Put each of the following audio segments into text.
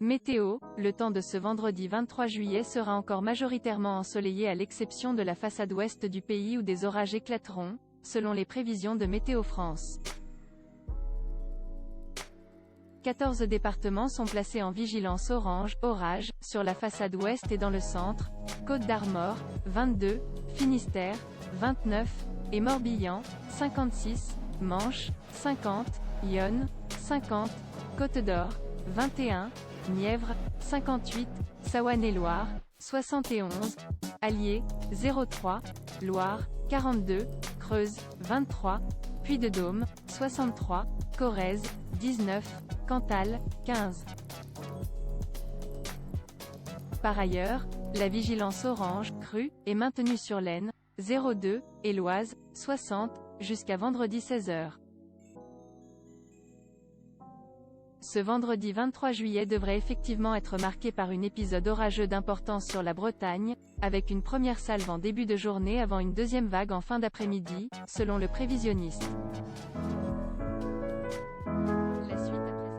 Météo, le temps de ce vendredi 23 juillet sera encore majoritairement ensoleillé à l'exception de la façade ouest du pays où des orages éclateront, selon les prévisions de Météo France. 14 départements sont placés en vigilance orange, orage, sur la façade ouest et dans le centre, Côte-d'Armor, 22, Finistère, 29, et Morbihan, 56, Manche, 50, Yonne, 50, Côte-d'Or, 21, Nièvre, 58, Saône-et-Loire, 71, Allier, 03, Loire, 42, Creuse, 23, Puy-de-Dôme, 63, Corrèze, 19, Cantal, 15. Par ailleurs, la vigilance orange, crue, est maintenue sur l'Aisne, 02, et l'Oise, 60, jusqu'à vendredi 16h. Ce vendredi 23 juillet devrait effectivement être marqué par un épisode orageux d'importance sur la Bretagne, avec une première salve en début de journée avant une deuxième vague en fin d'après-midi, selon le prévisionniste. La suite après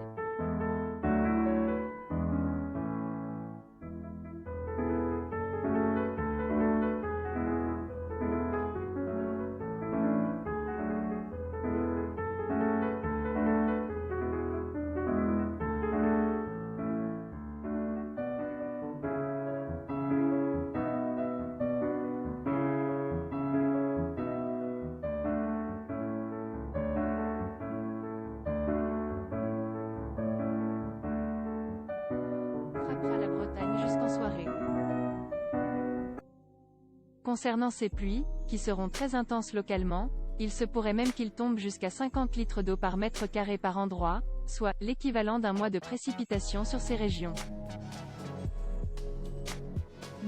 frappera la Bretagne jusqu'en soirée. Concernant ces pluies, qui seront très intenses localement, il se pourrait même qu'il tombe jusqu'à 50 litres d'eau par mètre carré par endroit, soit l'équivalent d'un mois de précipitation sur ces régions.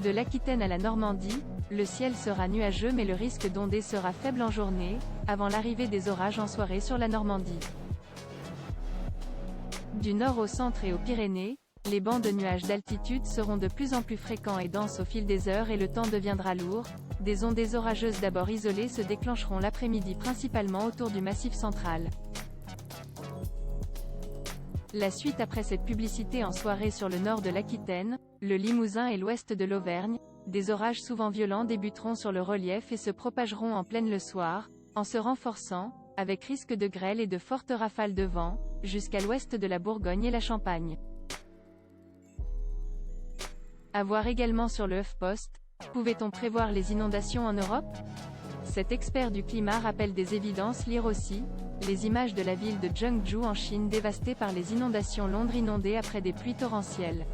De l'Aquitaine à la Normandie, le ciel sera nuageux mais le risque d'ondées sera faible en journée, avant l'arrivée des orages en soirée sur la Normandie. Du nord au centre et aux Pyrénées, les bancs de nuages d'altitude seront de plus en plus fréquents et denses au fil des heures et le temps deviendra lourd. Des ondées orageuses d'abord isolées se déclencheront l'après-midi principalement autour du Massif central. La suite après cette publicité en soirée sur le nord de l'Aquitaine, le Limousin et l'ouest de l'Auvergne, des orages souvent violents débuteront sur le relief et se propageront en plaine le soir, en se renforçant, avec risque de grêle et de fortes rafales de vent, jusqu'à l'ouest de la Bourgogne et la Champagne. À voir également sur le HuffPost, pouvait-on prévoir les inondations en Europe? Cet expert du climat rappelle des évidences. Lire aussi, les images de la ville de Zhengzhou en Chine dévastée par les inondations. Londres inondée après des pluies torrentielles.